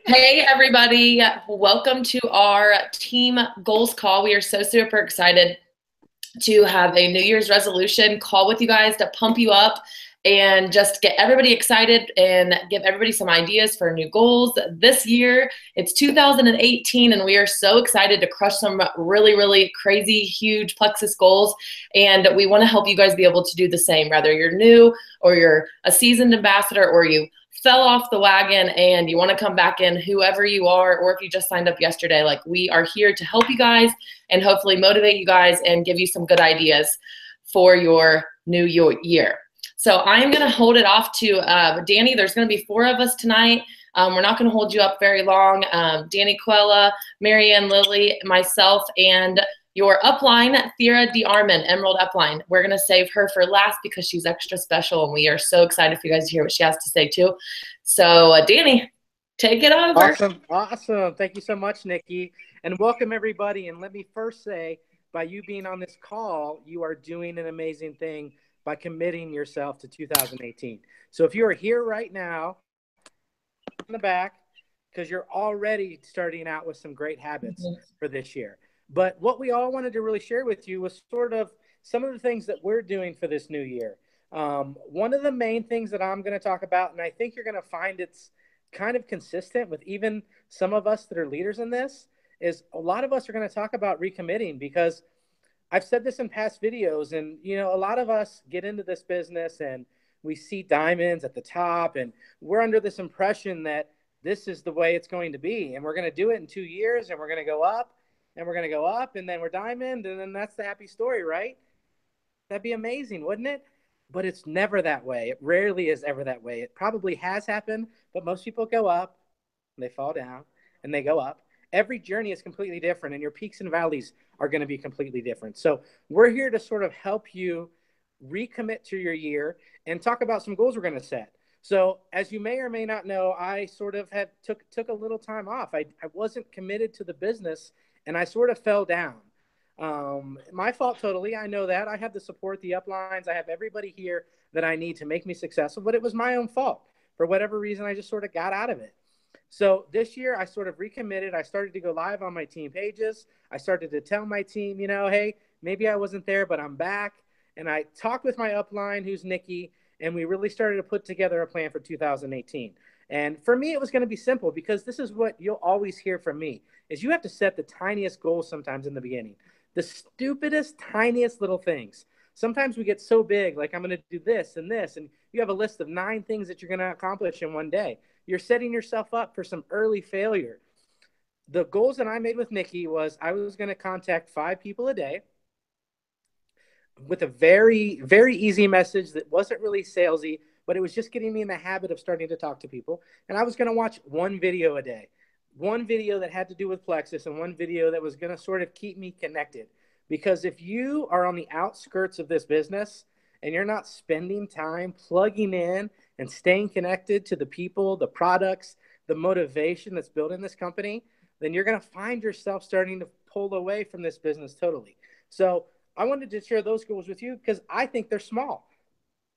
Hey, everybody. Welcome to our team goals call. We are so super excited to have a New Year's resolution call with you guys to pump you up and just get everybody excited and give everybody some ideas for new goals. This year, it's 2018, and we are so excited to crush some really, really crazy, huge Plexus goals. And we want to help you guys be able to do the same, whether you're new or you're a seasoned ambassador or you fell off the wagon and you want to come back in, whoever you are, or if you just signed up yesterday. Like, we are here to help you guys and hopefully motivate you guys and give you some good ideas for your new year. So I'm going to hold it off to Danny. There's going to be 4 of us tonight. We're not going to hold you up very long. Danny Quella, Marianne Lilly, myself, and your upline, Thera Dearman, Emerald Upline. We're going to save her for last because she's extra special, and we are so excited for you guys to hear what she has to say too. So Danny, take it over. Awesome. Thank you so much, Nikki. And welcome, everybody. And let me first say, by you being on this call, you are doing an amazing thing by committing yourself to 2018. So if you are here right now, in the back, because you're already starting out with some great habits for this year. But what we all wanted to really share with you was sort of some of the things that we're doing for this new year. One of the main things that I'm going to talk about, and I think you're going to find it's kind of consistent with even some of us that are leaders in this, is a lot of us are going to talk about recommitting, because I've said this in past videos, and a lot of us get into this business and we see diamonds at the top, and we're under this impression that this is the way it's going to be, and we're going to do it in 2 years, and we're going to go up, and we're going to go up, and then we're diamond, and then that's the happy story, right? That'd be amazing, wouldn't it? But it's never that way. It rarely is ever that way. It probably has happened, but most people go up, and they fall down, and they go up. Every journey is completely different, and your peaks and valleys are going to be completely different. So we're here to sort of help you recommit to your year and talk about some goals we're going to set. So as you may or may not know, I sort of took a little time off. I wasn't committed to the business, and I sort of fell down. My fault totally. I know that. I have the support, the uplines. I have everybody here that I need to make me successful, but it was my own fault. For whatever reason, I just sort of got out of it. So this year, I sort of recommitted. I started to go live on my team pages. I started to tell my team, hey, maybe I wasn't there, but I'm back. And I talked with my upline, who's Nikki, and we really started to put together a plan for 2018. And for me, it was going to be simple, because this is what you'll always hear from me, is you have to set the tiniest goals sometimes in the beginning. The stupidest, tiniest little things. Sometimes we get so big, like I'm going to do this, and you have a list of 9 things that you're going to accomplish in one day. You're setting yourself up for some early failure. The goals that I made with Nikki was I was going to contact 5 people a day with a very, very easy message that wasn't really salesy, but it was just getting me in the habit of starting to talk to people. And I was going to watch 1 video a day, 1 video that had to do with Plexus, and 1 video that was going to sort of keep me connected. Because if you are on the outskirts of this business and you're not spending time plugging in and staying connected to the people, the products, the motivation that's building this company, then you're going to find yourself starting to pull away from this business totally. So I wanted to share those goals with you because I think they're small.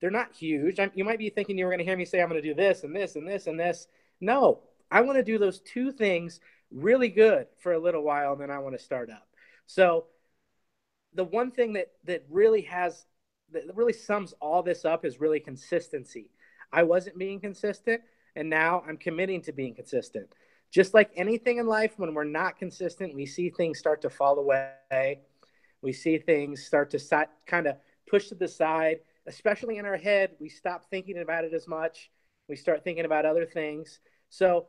They're not huge. You might be thinking you were going to hear me say I'm going to do this and this and this and this. No, I want to do those 2 things really good for a little while, and then I want to start up. So the one thing that really sums all this up is really consistency. I wasn't being consistent, and now I'm committing to being consistent. Just like anything in life, when we're not consistent, we see things start to fall away. We see things start to kind of push to the side, especially in our head. We stop thinking about it as much. We start thinking about other things. So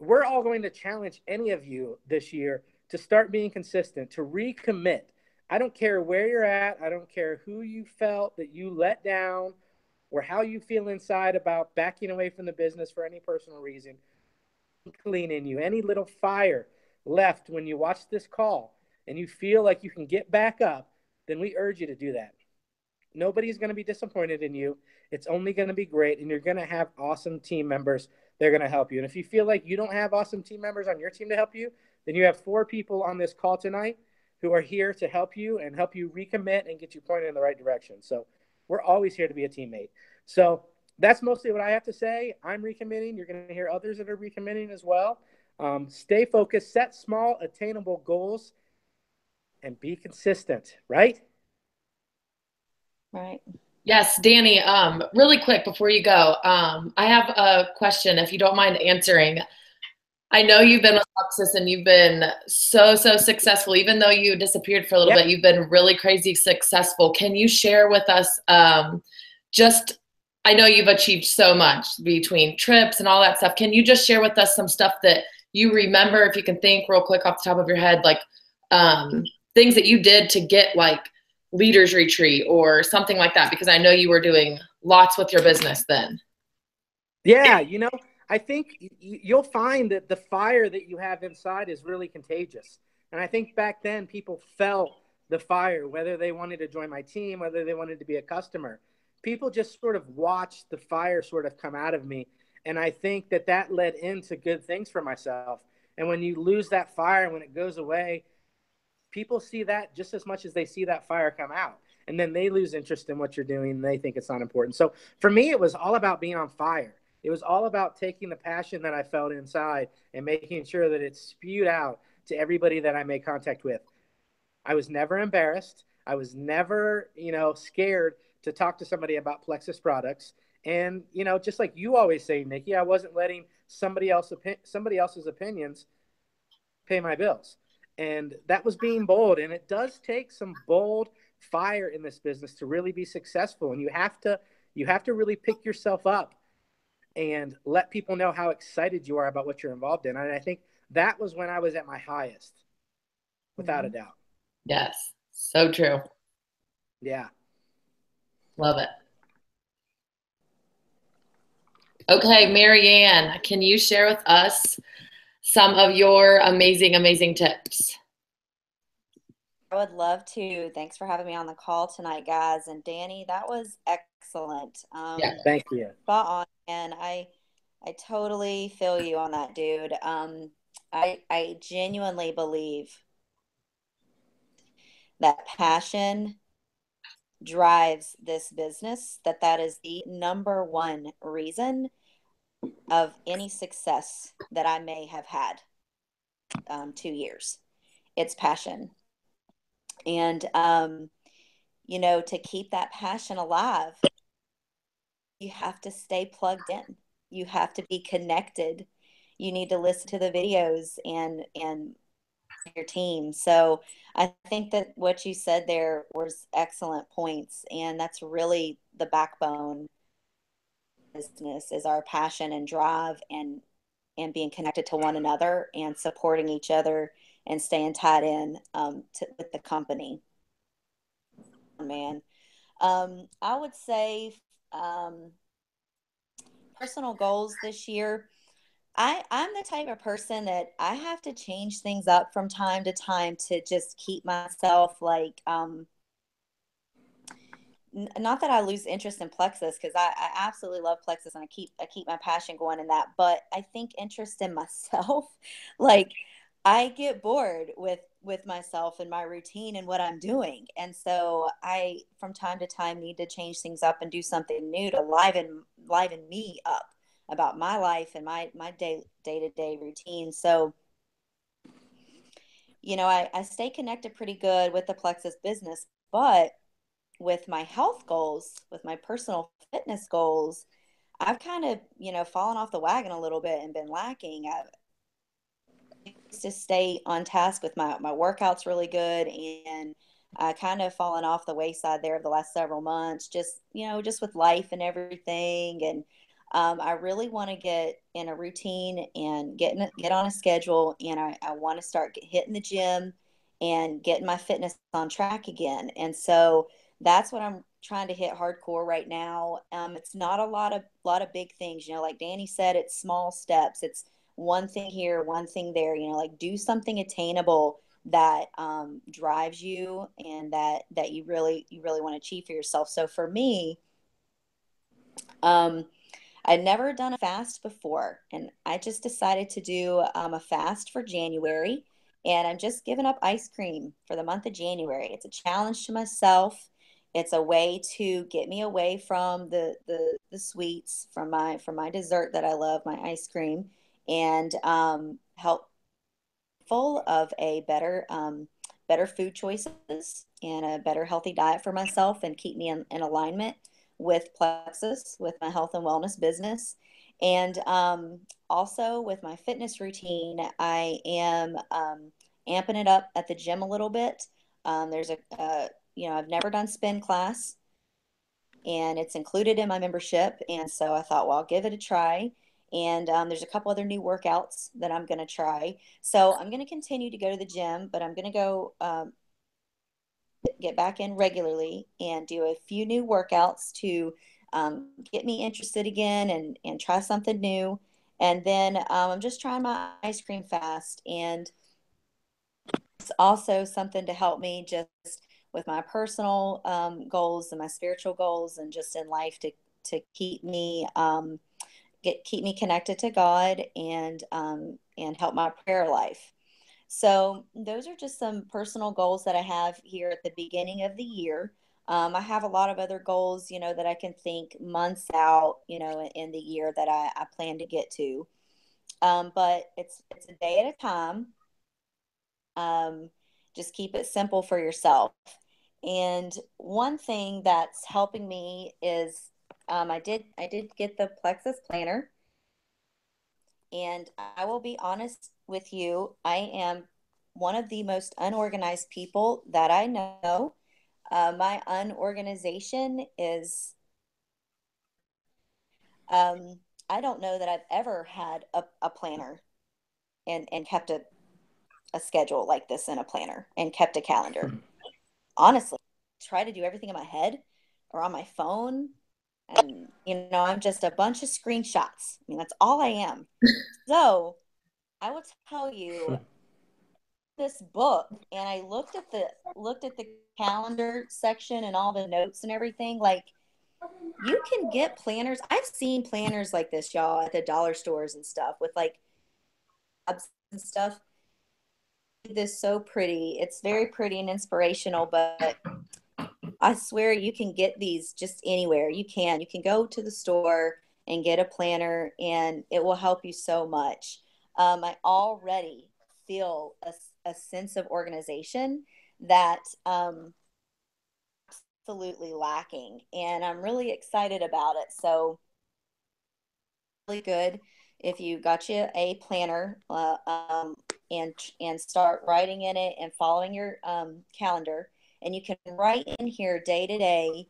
we're all going to challenge any of you this year to start being consistent, to recommit. I don't care where you're at. I don't care who you felt that you let down or how you feel inside about backing away from the business for any personal reason. Clean in you, any little fire left when you watch this call and you feel like you can get back up, then we urge you to do that. Nobody's going to be disappointed in you. It's only going to be great, and you're going to have awesome team members. They're going to help you. And if you feel like you don't have awesome team members on your team to help you, then you have 4 people on this call tonight who are here to help you recommit and get you pointed in the right direction. So we're always here to be a teammate. So that's mostly what I have to say. I'm recommitting. You're going to hear others that are recommitting as well. Stay focused, set small, attainable goals, and be consistent, right? Right. Yes, Danny, really quick before you go, I have a question if you don't mind answering. I know you've been with Plexus and you've been so, so successful. Even though you disappeared for a little Yeah. bit, you've been really crazy successful. Can you share with us just, I know you've achieved so much between trips and all that stuff. Can you just share with us some stuff that you remember, if you can think real quick off the top of your head, like things that you did to get like leaders retreat or something like that? Because I know you were doing lots with your business then. Yeah, I think you'll find that the fire that you have inside is really contagious. And I think back then people felt the fire, whether they wanted to join my team, whether they wanted to be a customer. People just sort of watched the fire sort of come out of me. And I think that that led into good things for myself. And when you lose that fire, when it goes away, people see that just as much as they see that fire come out. And then they lose interest in what you're doing and they think it's not important. So for me, it was all about being on fire. It was all about taking the passion that I felt inside and making sure that it spewed out to everybody that I made contact with. I was never embarrassed. I was never, scared to talk to somebody about Plexus products. And, just like you always say, Nikki, I wasn't letting somebody else's opinions pay my bills. And that was being bold. And it does take some bold fire in this business to really be successful. And you have to really pick yourself up and let people know how excited you are about what you're involved in. And I think that was when I was at my highest, without a doubt. Yes, so true. Yeah. Love it. Okay, Marianne, can you share with us some of your amazing, amazing tips? I would love to. Thanks for having me on the call tonight, guys. And Danny, that was excellent. Yeah. Thank you. Spot on. And I totally feel you on that, dude. I genuinely believe that passion drives this business, that is the number one reason of any success that I may have had 2 years. It's passion. And, to keep that passion alive, you have to stay plugged in. You have to be connected. You need to listen to the videos and your team. So I think that what you said there was excellent points, and that's really the backbone of business is our passion and drive and being connected to one another and supporting each other and staying tied in with the company. Man, I would say personal goals this year. I'm the type of person that I have to change things up from time to time to just keep myself like not that I lose interest in Plexus because I absolutely love Plexus and I keep my passion going in that, but I think interest in myself, like I get bored with myself and my routine and what I'm doing. And so I from time to time need to change things up and do something new to liven me up about my life and my day-to-day routine. So, I stay connected pretty good with the Plexus business, but with my health goals, with my personal fitness goals, I've kind of, fallen off the wagon a little bit and been lacking. I used to stay on task with my workouts really good, and I kind of fallen off the wayside there the last several months, just with life and everything. And I really want to get in a routine and get on a schedule, and I want to start hitting the gym and getting my fitness on track again. And so that's what I'm trying to hit hardcore right now. It's not a lot of big things, like Danny said, it's small steps. It's one thing here, one thing there, like do something attainable that drives you and that you really want to achieve for yourself. So for me, I'd never done a fast before, and I just decided to do a fast for January, and I'm just giving up ice cream for the month of January. It's a challenge to myself. It's a way to get me away from the sweets, from my dessert that I love, my ice cream, and help full of a better food choices and a better healthy diet for myself, and keep me in alignment with Plexus, with my health and wellness business. And also with my fitness routine, I am amping it up at the gym a little bit. There's I've never done spin class, and it's included in my membership. And so I thought, well, I'll give it a try. And there's a couple other new workouts that I'm going to try. So I'm going to continue to go to the gym, but I'm going to go get back in regularly and do a few new workouts to get me interested again, and try something new. And then I'm just trying my ice cream fast. And it's also something to help me just with my personal goals and my spiritual goals, and just in life, to keep me keep me connected to God, and help my prayer life. So those are just some personal goals that I have here at the beginning of the year. I have a lot of other goals, that I can think months out, in the year that I plan to get to. But it's a day at a time. Um, just keep it simple for yourself. And one thing that's helping me is I did get the Plexus planner, and I will be honest with you, I am one of the most unorganized people that I know. My unorganization is, I don't know that I've ever had a planner, and kept a schedule like this in a planner, and kept a calendar. Honestly, I try to do everything in my head or on my phone. And, I'm just a bunch of screenshots. I mean, that's all I am. So I will tell you, this book, and I looked at the calendar section and all the notes and everything. Like, you can get planners. I've seen planners like this, y'all, at the dollar stores and stuff, with like tabs and stuff. This so pretty. It's very pretty and inspirational, but I swear you can get these just anywhere. You can go to the store and get a planner, and it will help you so much. I already feel a sense of organization that absolutely lacking, and I'm really excited about it. So really good if you got you a planner, and start writing in it and following your calendar, and you can write in here day to day,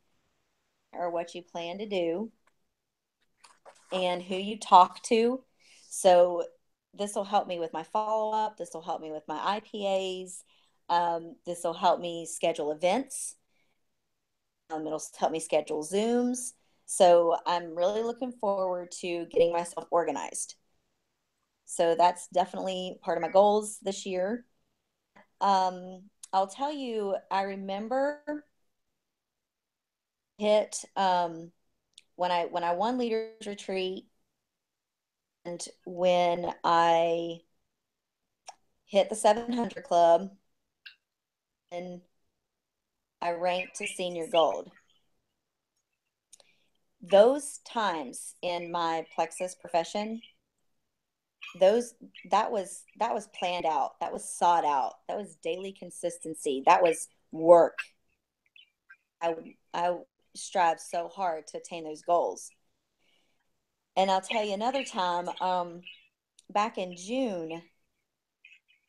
or what you plan to do, and who you talk to. So this will help me with my follow up. This will help me with my IPAs. This will help me schedule events. It'll help me schedule Zooms. So I'm really looking forward to getting myself organized. So that's definitely part of my goals this year. I'll tell you, I remember hit when I won Leaders Retreat, and when I hit the 700 Club, and I ranked to Senior Gold. Those times in my Plexus profession, those that was planned out, that was sought out, that was daily consistency, that was work. I strive so hard to attain those goals. And I'll tell you another time, back in June,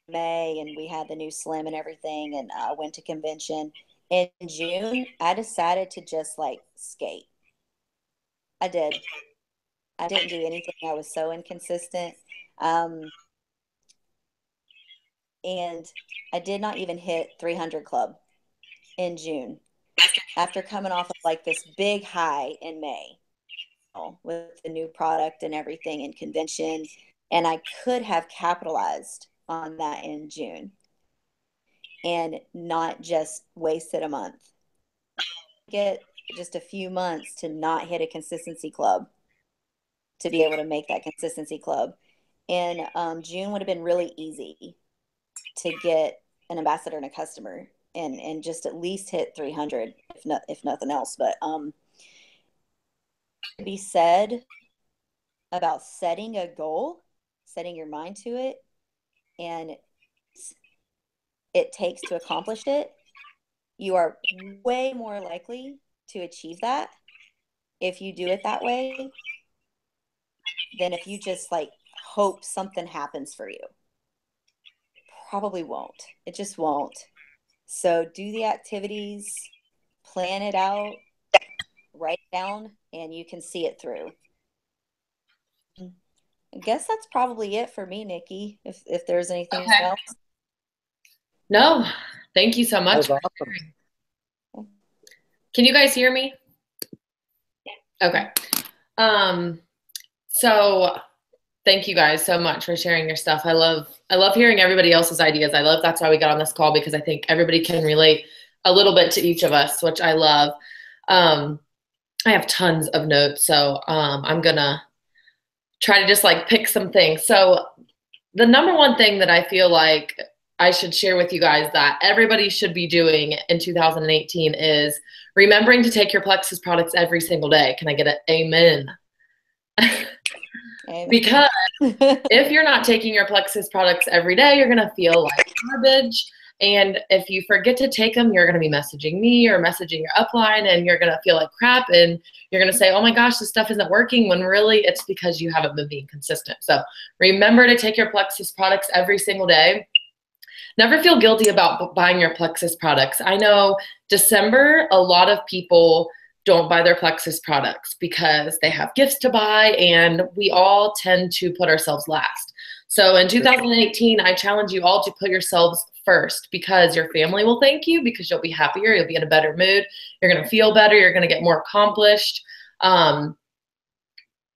May, and we had the new Slim and everything, and I went to convention. In June, I decided to just like skate. I did. I didn't do anything. I was so inconsistent. Um, and I did not even hit 300 Club in June, after coming off of like this big high in May with the new product and everything in convention. And I could have capitalized on that in June and not just wasted a month. Get just a few months to not hit a consistency club, to be able to make that consistency club. And June would have been really easy to get an ambassador and a customer. and just at least hit 300, if nothing else. But to be said about setting a goal, setting your mind to it, and it takes to accomplish it, you are way more likely to achieve that if you do it that way than if you just like hope something happens for you. Probably won't. It just won't. So do the activities, plan it out, write it down, and you can see it through. I guess that's probably it for me, Nikki, if there's anything else. No, thank you so much. That was awesome. Can you guys hear me? Okay. So thank you guys so much for sharing your stuff. I love hearing everybody else's ideas. That's why we got on this call, because I think everybody can relate a little bit to each of us, which I love. I have tons of notes, so I'm gonna try to just like pick some things. So the number one thing that I feel like I should share with you guys that everybody should be doing in 2018 is remembering to take your Plexus products every single day. Can I get an amen? Because if you're not taking your Plexus products every day, you're going to feel like garbage. And if you forget to take them, you're going to be messaging me or messaging your upline, and you're going to feel like crap. And you're going to say, oh my gosh, this stuff isn't working, when really it's because you haven't been being consistent. So remember to take your Plexus products every single day. Never feel guilty about buying your Plexus products. I know December, a lot of people don't buy their Plexus products because they have gifts to buy, and we all tend to put ourselves last. So in 2018, I challenge you all to put yourselves first, because your family will thank you, because you'll be happier, you'll be in a better mood, you're going to feel better, you're going to get more accomplished.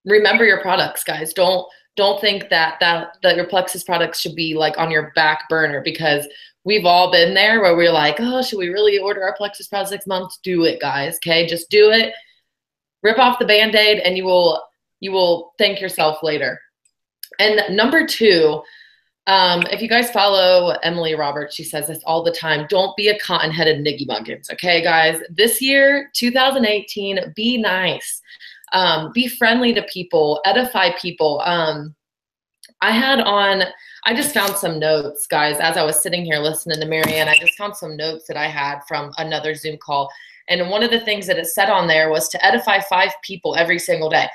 Remember your products, guys. Don't think that your Plexus products should be like on your back burner, because we've all been there where we're like, oh, should we really order our Plexus products next month? Do it, guys. Okay, just do it. Rip off the Band-Aid, and you will thank yourself later. And number two, if you guys follow Emily Roberts, she says this all the time: don't be a cotton-headed Niggy Muggins. Okay, guys. This year, 2018, be nice. Be friendly to people, edify people. I just found some notes, guys, as I was sitting here listening to Marianne. I just found some notes that I had from another Zoom call. And one of the things that it said on there was to edify 5 people every single day.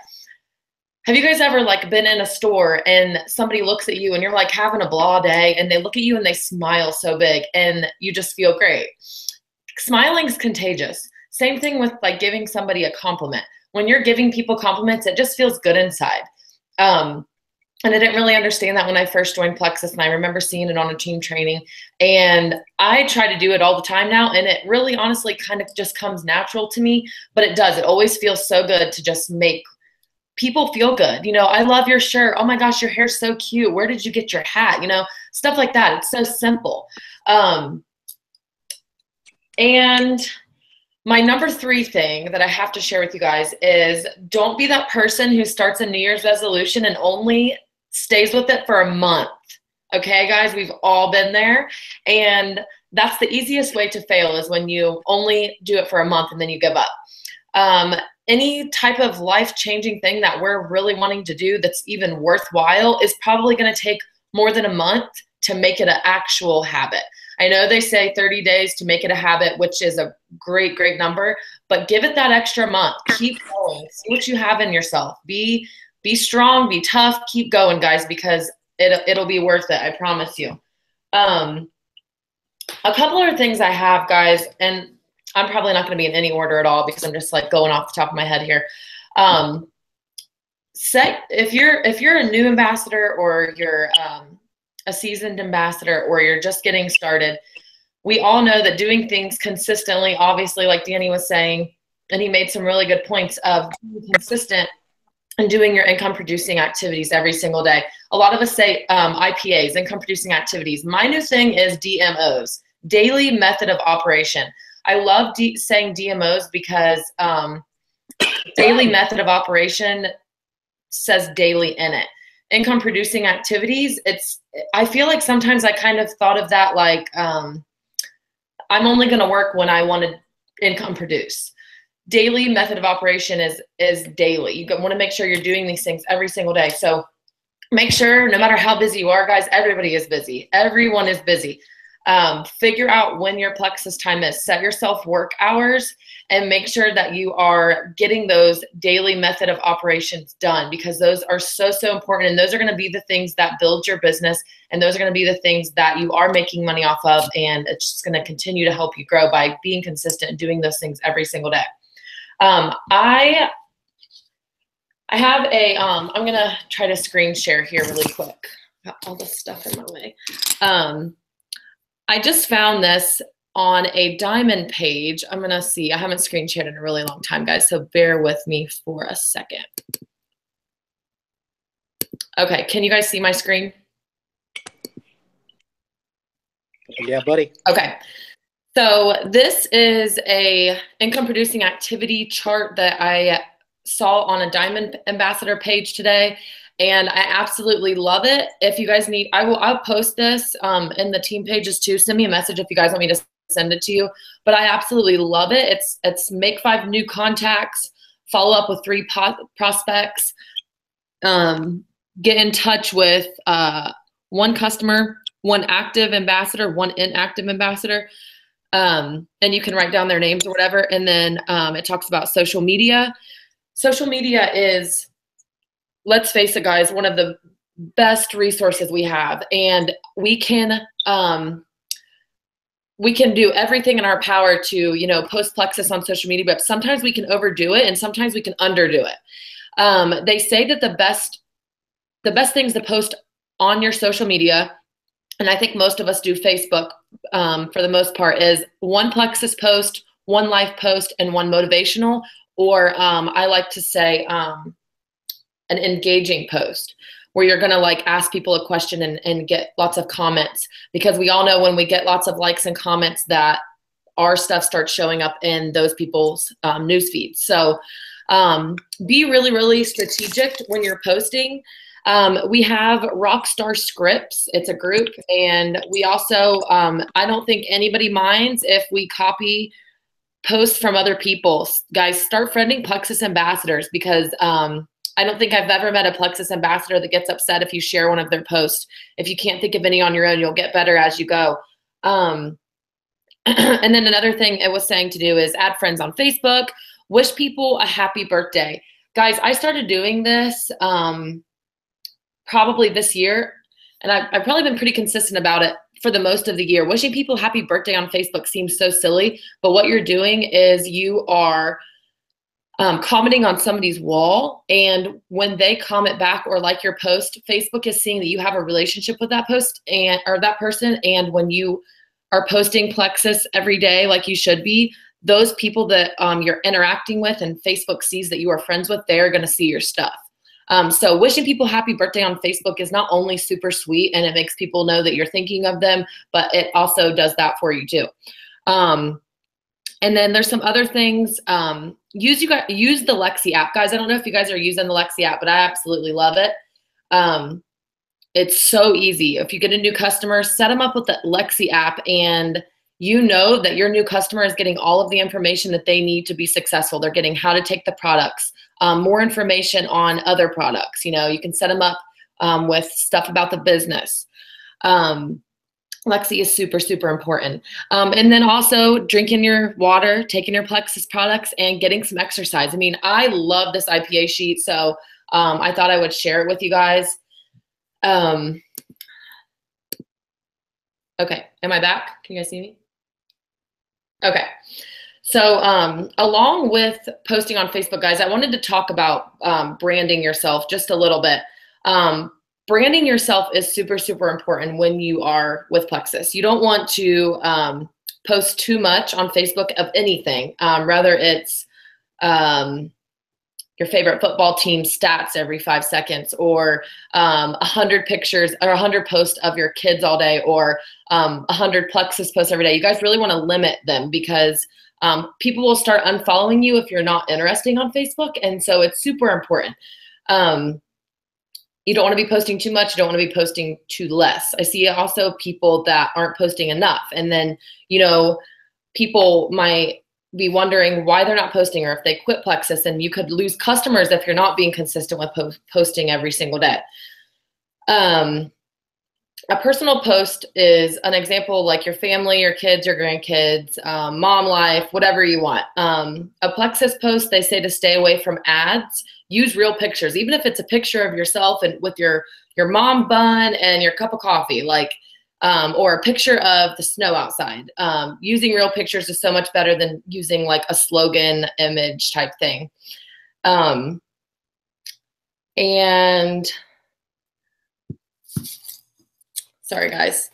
Have you guys ever like been in a store and somebody looks at you and you're like having a blah day, and they look at you and they smile so big and you just feel great? Smiling is contagious. Same thing with like giving somebody a compliment. When you're giving people compliments, it just feels good inside. And I didn't really understand that when I first joined Plexus, and I remember seeing it on a team training, and I try to do it all the time now, and it really honestly kind of just comes natural to me, but it does. It always feels so good to just make people feel good. You know, I love your shirt. Oh my gosh, your hair's so cute. Where did you get your hat? You know, stuff like that. It's so simple. And my number 3 thing that I have to share with you guys is don't be that person who starts a New Year's resolution and only stays with it for a month. Okay, guys, we've all been there. And that's the easiest way to fail, is when you only do it for a month and then you give up. Any type of life-changing thing that we're really wanting to do that's even worthwhile is probably going to take more than a month to make it an actual habit. I know they say 30 days to make it a habit, which is a great, great number, but give it that extra month. Keep going. See what you have in yourself. Be strong, be tough, keep going, guys, because it'll be worth it. I promise you. A couple other things I have, guys, and I'm probably not going to be in any order at all because I'm just like going off the top of my head here. If you're a new ambassador, or you're a seasoned ambassador, or you're just getting started, we all know that doing things consistently, obviously, like Danny was saying, and he made some really good points of being consistent and doing your income producing activities every single day. A lot of us say IPAs, income producing activities. My new thing is DMOs, daily method of operation. I love saying DMOs because daily method of operation says daily in it. Income producing activities, I feel like sometimes I kind of thought of that like I'm only going to work when I want to income produce. Daily method of operation is daily. You want to make sure you're doing these things every single day. So make sure, no matter how busy you are, guys, everybody is busy. Everyone is busy. Figure out when your Plexus time is. Set yourself work hours and make sure that you are getting those daily method of operations done, because those are so, so important. And those are going to be the things that build your business. And those are going to be the things that you are making money off of. And it's just going to continue to help you grow by being consistent and doing those things every single day. I have a, I'm going to try to screen share here really quick. Got all this stuff in my way. I just found this on a Diamond page. I'm going to see. I haven't screen shared in a really long time, guys, so bear with me for a second. Okay, can you guys see my screen? Yeah, buddy. Okay. So this is a income producing activity chart that I saw on a Diamond Ambassador page today. And I absolutely love it. If you guys need, I'll post this in the team pages too. Send me a message if you guys want me to send it to you. But I absolutely love it. It's make 5 new contacts, follow up with 3 prospects, get in touch with 1 customer, 1 active ambassador, 1 inactive ambassador. And you can write down their names or whatever. And then it talks about social media. Social media is, let's face it, guys, one of the best resources we have. And we can do everything in our power to, post Plexus on social media, but sometimes we can overdo it and sometimes we can underdo it. They say that the best things to post on your social media, and I think most of us do Facebook for the most part, is 1 Plexus post, 1 life post, and 1 motivational, or I like to say an engaging post where you're going to like ask people a question and get lots of comments, because we all know when we get lots of likes and comments that our stuff starts showing up in those people's news feeds. So be really, really strategic when you're posting. We have Rockstar Scripts. It's a group. And we also, I don't think anybody minds if we copy posts from other people. Guys, start friending Plexus ambassadors, because I don't think I've ever met a Plexus ambassador that gets upset if you share one of their posts. If you can't think of any on your own, you'll get better as you go. And then another thing it was saying to do is add friends on Facebook, wish people a happy birthday. Guys, I started doing this probably this year, and I've probably been pretty consistent about it for the most of the year. Wishing people happy birthday on Facebook seems so silly, but what you're doing is you are commenting on somebody's wall, and when they comment back or like your post, Facebook is seeing that you have a relationship with that post or that person. And when you are posting Plexus every day like you should be, those people that you're interacting with and Facebook sees that you are friends with, they're going to see your stuff. So wishing people happy birthday on Facebook is not only super sweet and it makes people know that you're thinking of them, but it also does that for you too. And then there's some other things. Use the Lexi app, guys. I don't know if you guys are using the Lexi app, but I absolutely love it. It's so easy. If you get a new customer, set them up with the Lexi app, and you know that your new customer is getting all of the information that they need to be successful. They're getting how to take the products, more information on other products. You can set them up with stuff about the business. Lexi is super, super important. And then also drinking your water, taking your Plexus products, and getting some exercise. I mean, I love this IPA sheet, so I thought I would share it with you guys. Okay, am I back? Can you guys see me? Okay. So along with posting on Facebook, guys, I wanted to talk about branding yourself just a little bit. Branding yourself is super, super important when you are with Plexus. You don't want to post too much on Facebook of anything. Rather it's your favorite football team stats every 5 seconds, or 100 pictures or 100 posts of your kids all day, or 100 Plexus posts every day. You guys really want to limit them, because people will start unfollowing you if you're not interesting on Facebook. And so it's super important. You don't want to be posting too much. You don't want to be posting too less. I see also people that aren't posting enough. And then, people might be wondering why they're not posting, or if they quit Plexus, and you could lose customers if you're not being consistent with posting every single day. A personal post is an example, like your family, your kids, your grandkids, mom life, whatever you want. A Plexus post, they say to stay away from ads. Use real pictures, even if it's a picture of yourself and with your mom bun and your cup of coffee, like, or a picture of the snow outside. Using real pictures is so much better than using like a slogan image type thing. And sorry, guys.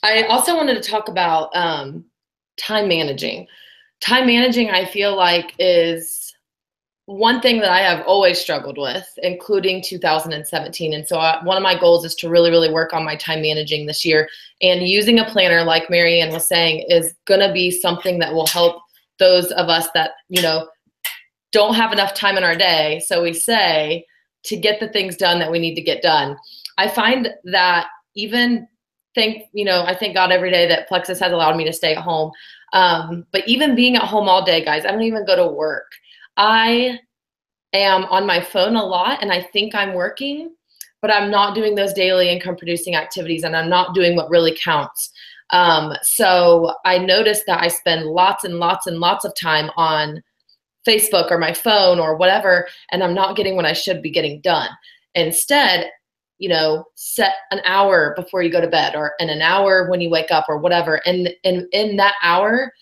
I also wanted to talk about time managing. Time managing, I feel like, is one thing that I have always struggled with, including 2017. And so one of my goals is to really, really work on my time managing this year. And using a planner, like Marianne was saying, is going to be something that will help those of us that, you know, don't have enough time in our day, so we say, to get the things done that we need to get done. I find that I thank God every day that Plexus has allowed me to stay at home. But even being at home all day, guys, I don't even go to work. I am on my phone a lot, and I think I'm working, but I'm not doing those daily income producing activities, and I'm not doing what really counts. So I noticed that I spend lots and lots and lots of time on Facebook or my phone or whatever, and I'm not getting what I should be getting done. Instead, you know, set an hour before you go to bed, or in an hour when you wake up, or whatever. And in that hour,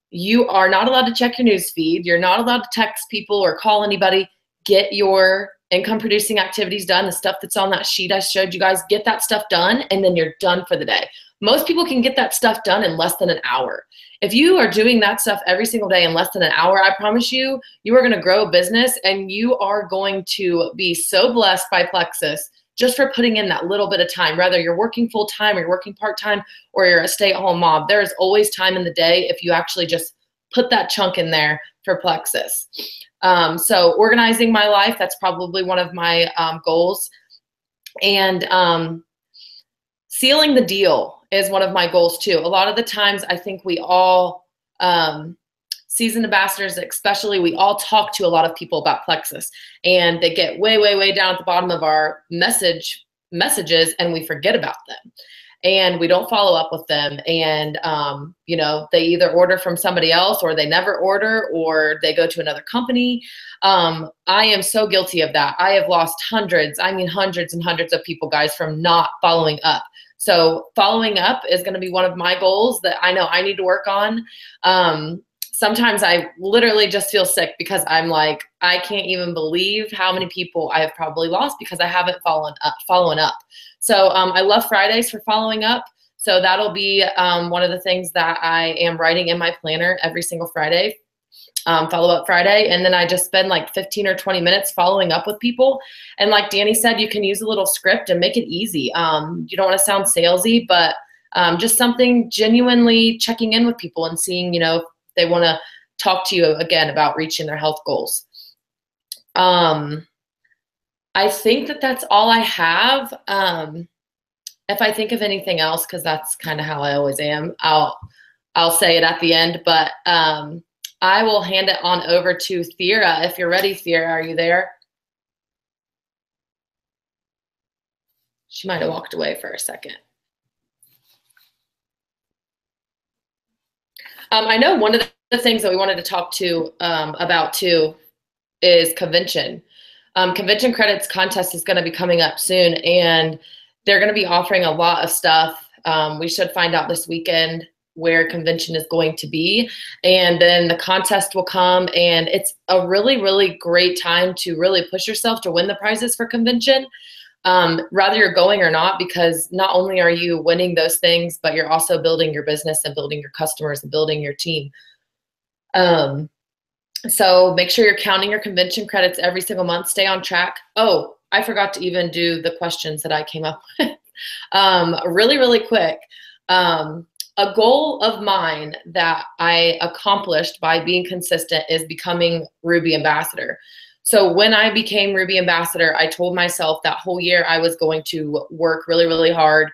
you are not allowed to check your news feed. You're not allowed to text people or call anybody. Get your income producing activities done, the stuff that's on that sheet I showed you guys. Get that stuff done, and then you're done for the day. Most people can get that stuff done in less than an hour. If you are doing that stuff every single day in less than an hour, I promise you, you are going to grow a business, and you are going to be so blessed by Plexus just for putting in that little bit of time. Whether you're working full time or you're working part time or you're a stay-at-home mom, there is always time in the day if you actually just put that chunk in there for Plexus. So organizing my life, that's probably one of my goals. And sealing the deal is one of my goals too. A lot of the times I think we all, seasoned ambassadors especially, we all talk to a lot of people about Plexus, and they get way, way, way down at the bottom of our messages, and we forget about them. And we don't follow up with them. And, you know, they either order from somebody else, or they never order, or they go to another company. I am so guilty of that. I have lost hundreds and hundreds of people, guys, from not following up. So following up is going to be one of my goals that I know I need to work on. Sometimes I literally just feel sick because I'm like, I can't even believe how many people I have probably lost because I haven't following up. So I love Fridays for following up. So that'll be one of the things that I am writing in my planner every single Friday, follow up Friday. And then I just spend like 15 or 20 minutes following up with people. And like Danny said, you can use a little script and make it easy. You don't want to sound salesy, but just something genuinely checking in with people and seeing, you know, if they want to talk to you again about reaching their health goals. I think that that's all I have. If I think of anything else, because that's kind of how I always am, I'll say it at the end. But I will hand it on over to Thera. If you're ready, Thera, are you there? She might have walked away for a second. I know one of the things that we wanted to talk to about too is convention. Convention credits contest is going to be coming up soon, and they're going to be offering a lot of stuff. We should find out this weekend where convention is going to be, and then the contest will come, and it's a really, really great time to really push yourself to win the prizes for convention. Rather you're going or not, because not only are you winning those things, but you're also building your business and building your customers and building your team. So make sure you're counting your convention credits every single month. Stay on track. Oh, I forgot to even do the questions that I came up with. Really, really quick. A goal of mine that I accomplished by being consistent is becoming Ruby Ambassador. So when I became Ruby Ambassador, I told myself that whole year I was going to work really, really hard,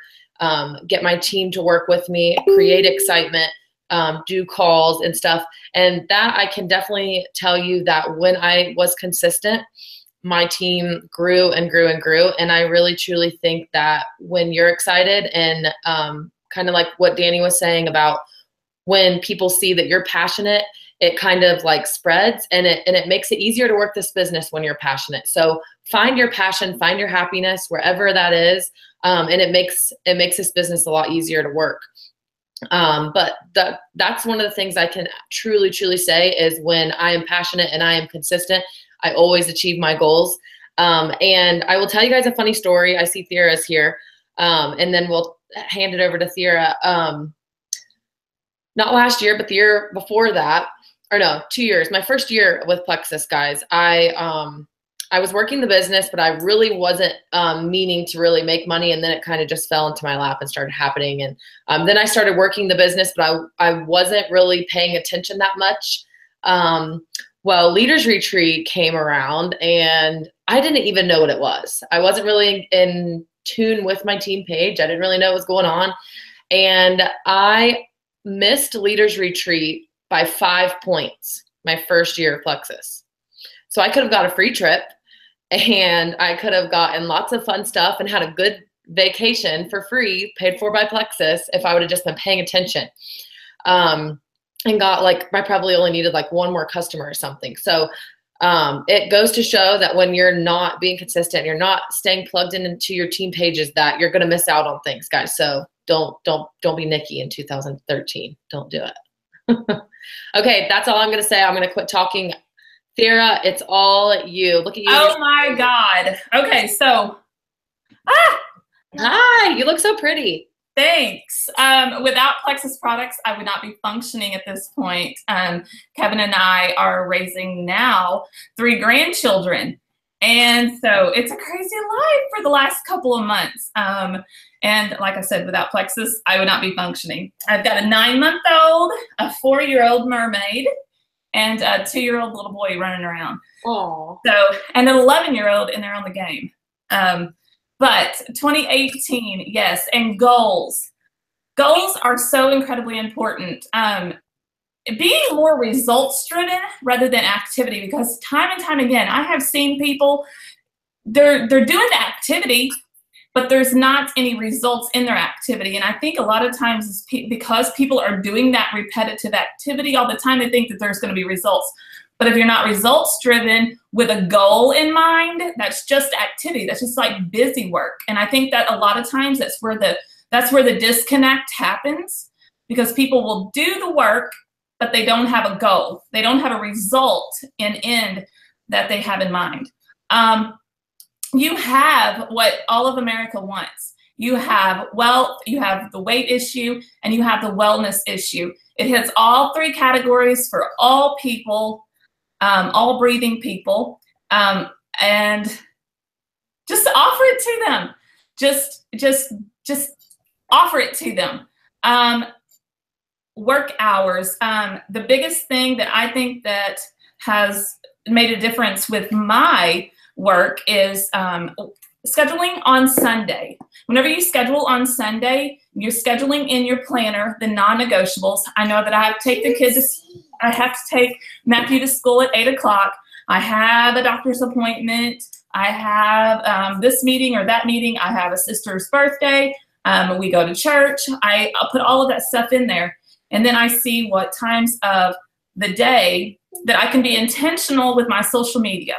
get my team to work with me, create excitement, do calls and stuff. And that I can definitely tell you that when I was consistent, my team grew and grew and grew. And I really truly think that when you're excited and kind of like what Danny was saying about when people see that you're passionate, it kind of like spreads, and it makes it easier to work this business when you're passionate. So find your passion, find your happiness wherever that is. And it makes this business a lot easier to work. But that's one of the things I can truly, truly say is when I am passionate and I am consistent, I always achieve my goals. And I will tell you guys a funny story. I see Thera's here. And then we'll hand it over to Thera. Not last year, but the year before that, or no, 2 years, my first year with Plexus, guys, I was working the business, but I really wasn't meaning to really make money. And then it kind of just fell into my lap and started happening. And then I started working the business, but I wasn't really paying attention that much. Well, Leaders Retreat came around and I didn't even know what it was. I wasn't really in tune with my team page. I didn't really know what was going on. And I missed Leaders Retreat by 5 points my first year of Plexus. So I could have got a free trip and I could have gotten lots of fun stuff and had a good vacation for free, paid for by Plexus, if I would have just been paying attention. And got like, I probably only needed like one more customer or something. So it goes to show that when you're not being consistent, you're not staying plugged into your team pages, that you're going to miss out on things, guys. So don't be Nikki in 2013. Don't do it. Okay, that's all I'm going to say. I'm going to quit talking. Thera, it's all you. Look at you. Oh my God. Okay, so. Hi, you look so pretty. Thanks. Without Plexus products, I would not be functioning at this point. Kevin and I are raising now 3 grandchildren. And so it's a crazy life for the last couple of months. And like I said, without Plexus, I would not be functioning. I've got a 9-month-old, a 4-year-old mermaid, and a 2-year-old little boy running around. Aww. So, and an 11-year-old in there on the game. But 2018, yes, and goals. Goals are so incredibly important. Being more results driven rather than activity, because time and time again, I have seen people, they're doing the activity, but there's not any results in their activity. And I think a lot of times it's because people are doing that repetitive activity all the time, they think that there's going to be results. But if you're not results driven with a goal in mind, that's just activity. That's just like busy work. And I think that a lot of times that's where the disconnect happens, because people will do the work, but they don't have a goal. They don't have a result in end that they have in mind. You have what all of America wants. You have wealth, you have the weight issue, and you have the wellness issue. It hits all 3 categories for all people. All breathing people, and just offer it to them. Just offer it to them. Work hours. The biggest thing that I think that has made a difference with my work is scheduling on Sunday. Whenever you schedule on Sunday, you're scheduling in your planner the non-negotiables. I know that I have to take the kids. I have to take Matthew to school at 8 o'clock. I have a doctor's appointment. I have this meeting or that meeting. I have a sister's birthday. We go to church. I'll put all of that stuff in there. And then I see what times of the day that I can be intentional with my social media.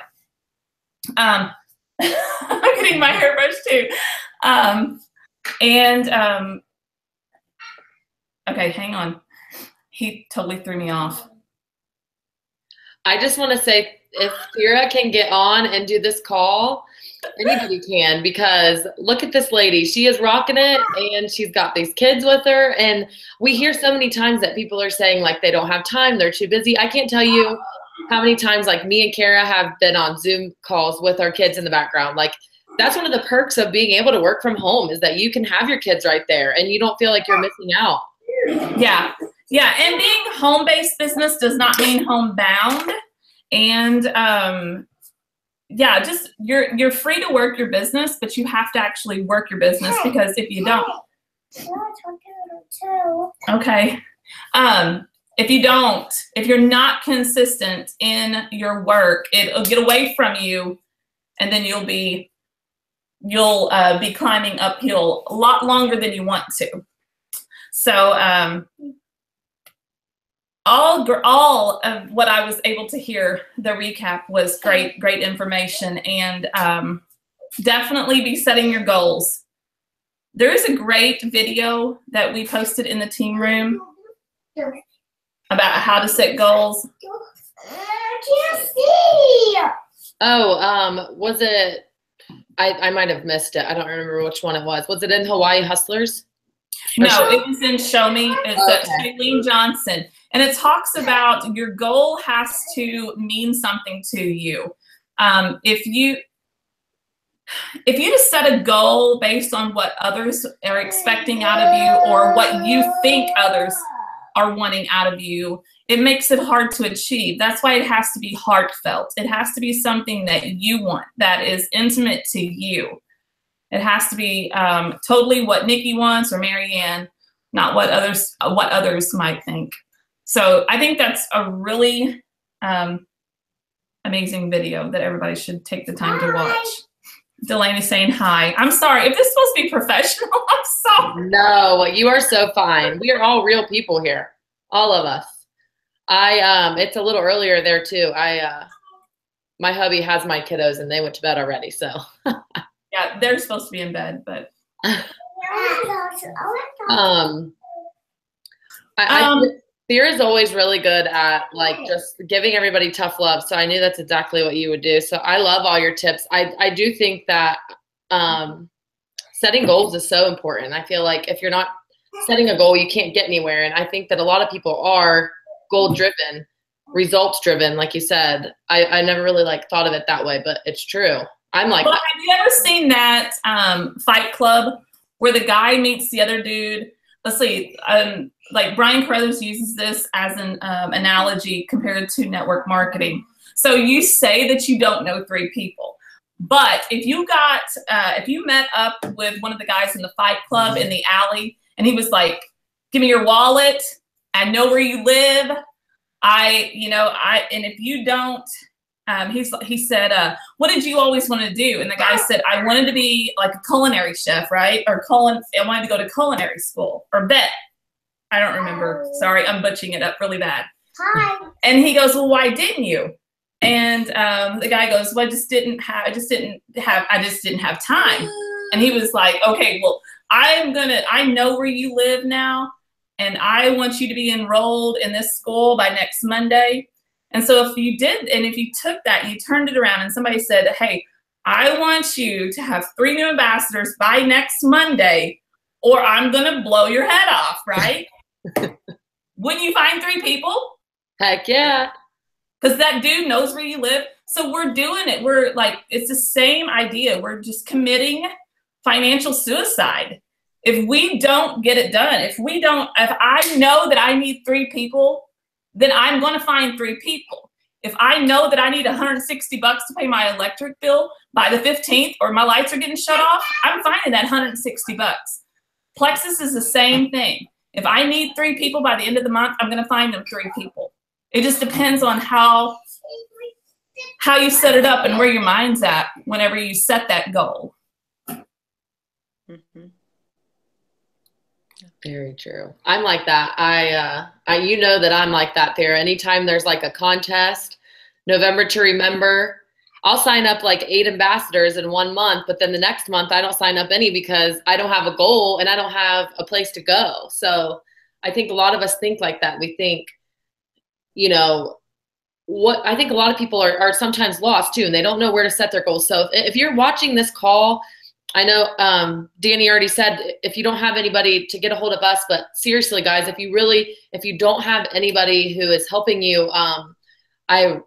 I'm getting my hairbrush too. Okay, hang on. He totally threw me off. I just want to say, if Thera can get on and do this call, anybody can, because look at this lady. She is rocking it, and she's got these kids with her. And we hear so many times that people are saying, like, they don't have time, they're too busy. I can't tell you how many times, like, me and Kara have been on Zoom calls with our kids in the background. Like, that's one of the perks of being able to work from home, is that you can have your kids right there, and you don't feel like you're missing out. Yeah. Yeah, and being home-based business does not mean homebound. And yeah, just you're free to work your business, but you have to actually work your business, because if you don't. Okay. If you're not consistent in your work, it'll get away from you, and then you'll be climbing uphill a lot longer than you want to. So all of what I was able to hear, the recap was great information, and definitely be setting your goals. There is a great video that we posted in the team room about how to set goals. Oh, was it? I might have missed it. I don't remember which one it was. Was it in Hawaii Hustlers? No, it was in Show Me. It's Shailene Johnson. And it talks about your goal has to mean something to you. If you just set a goal based on what others are expecting out of you or what you think others are wanting out of you, it makes it hard to achieve. That's why it has to be heartfelt. It has to be something that you want, that is intimate to you. It has to be totally what Nikki wants or Marianne, not what others might think. So I think that's a really amazing video that everybody should take the time to watch. Delaney's saying hi. I'm sorry. If this is supposed to be professional, I'm sorry. No, you are so fine. We are all real people here. All of us. It's a little earlier there too. My hubby has my kiddos and they went to bed already, so. Yeah, they're supposed to be in bed, but. Thera is always really good at like just giving everybody tough love. So I knew that's exactly what you would do. So I love all your tips. I do think that setting goals is so important. I feel like if you're not setting a goal, you can't get anywhere. And I think that a lot of people are goal driven, results driven, like you said. I never really like thought of it that way, but it's true. I'm like, well, have you ever seen that Fight Club where the guy meets the other dude? Let's see, like Brian Carruthers uses this as an analogy compared to network marketing. So you say that you don't know 3 people, but if you met up with one of the guys in the Fight Club in the alley, and he was like, "Give me your wallet. I know where you live. And if you don't." He said, "What did you always want to do?" And the guy said, "I wanted to be like a culinary chef, right? I wanted to go to culinary school or vet." I don't remember. Sorry, I'm butchering it up really bad. Hi. And he goes, "Well, why didn't you?" And the guy goes, "Well, I just didn't have time." And he was like, "Okay, well, I know where you live now, and I want you to be enrolled in this school by next Monday." And so if you took that, you turned it around and somebody said, "Hey, I want you to have 3 new ambassadors by next Monday, or I'm going to blow your head off," right? Wouldn't you find 3 people? Heck yeah. Because that dude knows where you live. So we're doing it. We're like, it's the same idea. We're just committing financial suicide. If we don't get it done, if I know that I need 3 people, then I'm going to find 3 people. If I know that I need $160 to pay my electric bill by the 15th, or my lights are getting shut off, I'm finding that $160. Plexus is the same thing. If I need 3 people by the end of the month, I'm going to find them 3 people. It just depends on how you set it up and where your mind's at whenever you set that goal. Mm-hmm. Very true. I'm like that. You know that I'm like that there. Anytime there's like a contest, November to Remember, I'll sign up like 8 ambassadors in 1 month, but then the next month I don't sign up any because I don't have a goal and I don't have a place to go. So I think a lot of us think like that. We think, I think a lot of people are sometimes lost too, and they don't know where to set their goals. So if you're watching this call, I know Danny already said if you don't have anybody to get a hold of us, but seriously, guys, if you don't have anybody who is helping you, I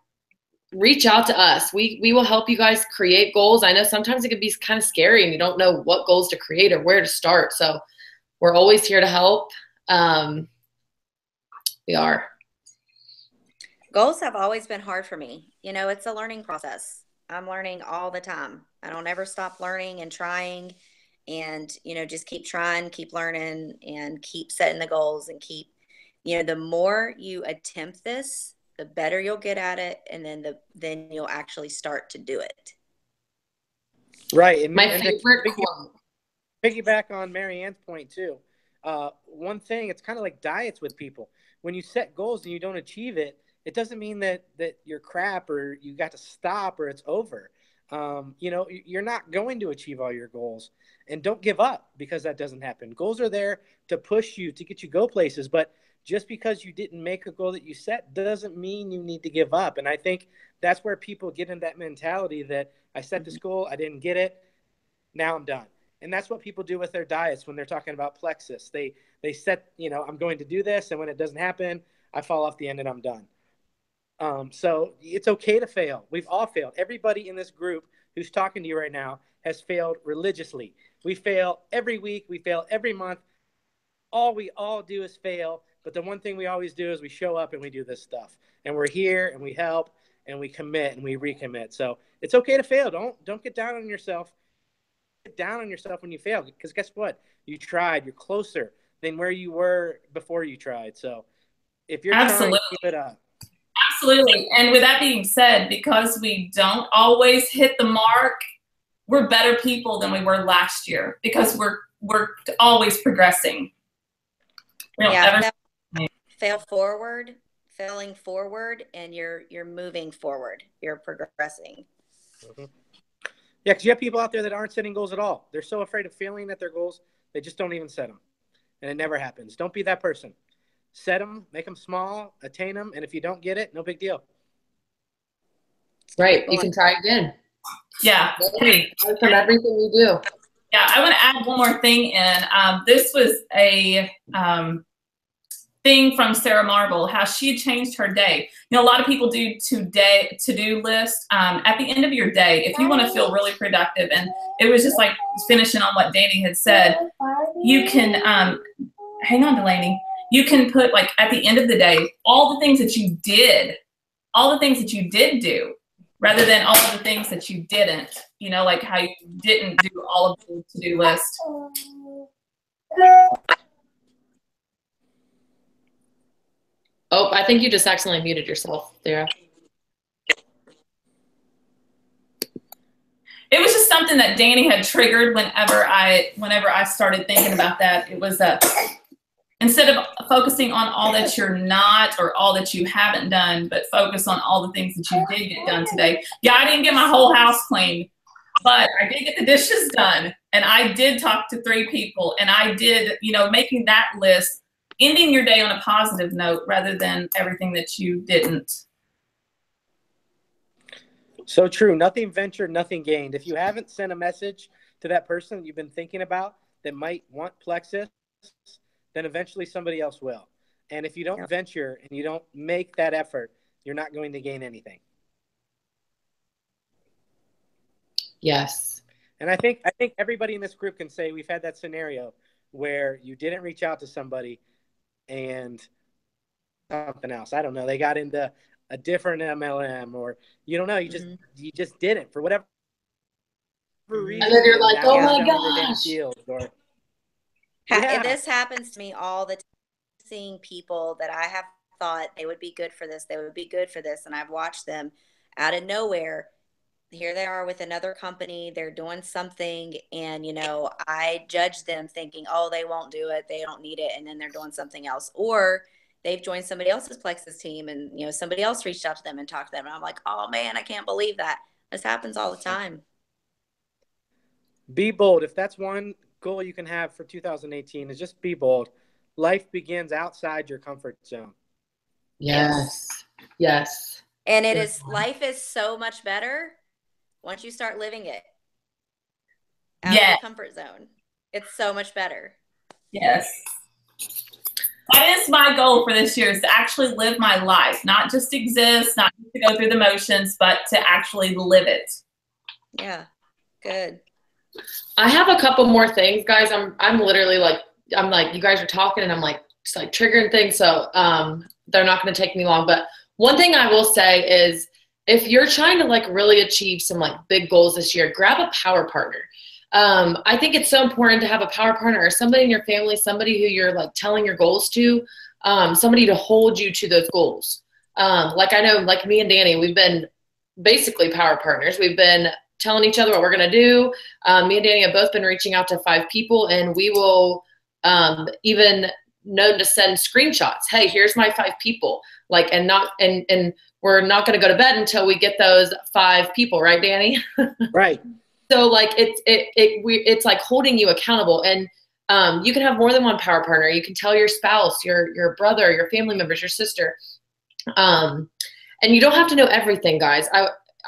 reach out to us. We will help you guys create goals. I know sometimes it can be kind of scary and you don't know what goals to create or where to start. So we're always here to help. We are. Goals have always been hard for me. It's a learning process. I'm learning all the time. I don't ever stop learning and trying, and, just keep trying, keep learning, and keep setting the goals and keep, you know, the more you attempt this, the better you'll get at it, and then you'll actually start to do it. Right. And, My favorite quote. Piggyback on Mary Ann's point too. One thing, it's kind of like diets with people. When you set goals and you don't achieve it, it doesn't mean that you're crap or you got to stop or it's over. You know, you're not going to achieve all your goals, and don't give up because that doesn't happen. Goals are there to push you, to get you go places, but just because you didn't make a goal that you set doesn't mean you need to give up. And I think that's where people get in that mentality that I set this goal, I didn't get it, now I'm done. And that's what people do with their diets when they're talking about Plexus. They set, you know, I'm going to do this, and when it doesn't happen, I fall off the end and I'm done. So it's okay to fail. We've all failed. Everybody in this group who's talking to you right now has failed religiously. We fail every week. We fail every month. All we all do is fail. But the one thing we always do is we show up and we do this stuff. And we're here and we help and we commit and we recommit. So it's okay to fail. Don't get down on yourself. Get down on yourself when you fail, because guess what? You tried. You're closer than where you were before you tried. So if you're trying, keep it up. Absolutely. And with that being said, because we don't always hit the mark, we're better people than we were last year because we're always progressing. We don't ever failing forward, and you're moving forward. You're progressing. Mm-hmm. Yeah, because you have people out there that aren't setting goals at all. They're so afraid of failing at their goals, they just don't even set them. And it never happens. Don't be that person. Set them, make them small, attain them, and if you don't get it, no big deal. Right. You can try again. Yeah. Learn from everything you do. Yeah, I want to add one more thing in. This was a thing from Sarah Marble, how she changed her day. You know, a lot of people do to-do list at the end of your day. If you want to feel really productive, and it was just like finishing on what Danny had said, you can, hang on, Delaney. You can put, like, at the end of the day, all the things that you did do, rather than all of the things that you didn't, you know, like how you didn't do all of the to-do list. Oh, I think you just accidentally muted yourself, Thera. It was just something that Danny had triggered whenever I started thinking about that. It was instead of focusing on all that you're not or all that you haven't done, but focus on all the things that you did get done today. Yeah, I didn't get my whole house cleaned, but I did get the dishes done, and I did talk to 3 people, and I did, you know, making that list, ending your day on a positive note rather than everything that you didn't. So true. Nothing ventured, nothing gained. If you haven't sent a message to that person you've been thinking about that might want Plexus, then eventually somebody else will. And if you don't venture and you don't make that effort, you're not going to gain anything. Yes. And I think everybody in this group can say we've had that scenario where you didn't reach out to somebody and something else. I don't know. They got into a different MLM, or you don't know. You just didn't for whatever reason. And then you're like, oh my gosh. And this happens to me all the time, seeing people that I have thought they would be good for this, and I've watched them out of nowhere. Here they are with another company, they're doing something, and, you know, I judge them thinking, oh, they won't do it, they don't need it, and then they're doing something else. Or they've joined somebody else's Plexus team, and, you know, somebody else reached out to them and talked to them, and I'm like, oh, man, I can't believe that. This happens all the time. Be bold. If that's one goal you can have for 2018, is just be bold. Life begins outside your comfort zone. Yes. Yes. And life is so much better once you start living it out of the comfort zone. It's so much better. Yes. That is my goal for this year, is to actually live my life, not just exist, not just to go through the motions, but to actually live it. Yeah. Good. I have a couple more things, guys. I'm literally like, you guys are talking and I'm like, just like triggering things. So they're not going to take me long. But one thing I will say is, if you're trying to like really achieve some like big goals this year, grab a power partner. I think it's so important to have a power partner or somebody in your family, somebody who you're like telling your goals to. somebody to hold you to those goals. Like I know, like me and Danny, we've been basically power partners. We've been telling each other what we're going to do. Me and Danny have both been reaching out to 5 people, and we will even known to send screenshots. Hey, here's my 5 people. Like, and we're not going to go to bed until we get those 5 people, right, Danny? Right. So like it's like holding you accountable, and you can have more than one power partner. You can tell your spouse, your brother, your family members, your sister, and you don't have to know everything, guys.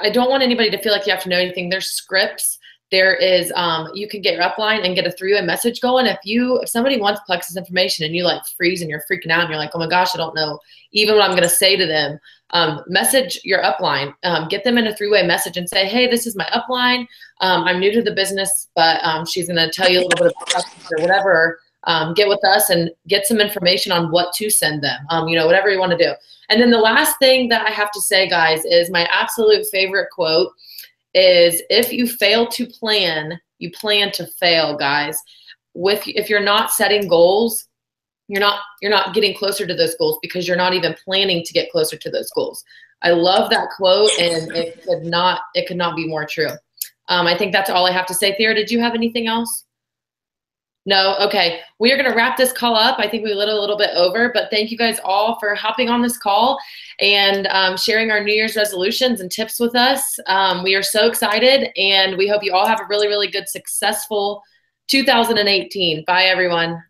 I don't want anybody to feel like you have to know anything. There's scripts. There is, you can get your upline and get a 3-way message going. If somebody wants Plexus information and you like freeze and you're freaking out and you're like, oh my gosh, I don't know even what I'm going to say to them, message your upline, get them in a 3-way message and say, hey, this is my upline. I'm new to the business, but she's going to tell you a little bit about Plexus or whatever. Get with us and get some information on what to send them, whatever you want to do. And then the last thing that I have to say, guys, is my absolute favorite quote is, if you fail to plan, you plan to fail, guys. If you're not setting goals, you're not getting closer to those goals, because you're not even planning to get closer to those goals. I love that quote, and it could not be more true. I think that's all I have to say. Thera, did you have anything else? No? Okay. We are going to wrap this call up. I think we went a little bit over, but thank you guys all for hopping on this call and sharing our New Year's resolutions and tips with us. We are so excited, and we hope you all have a really, really good, successful 2018. Bye, everyone.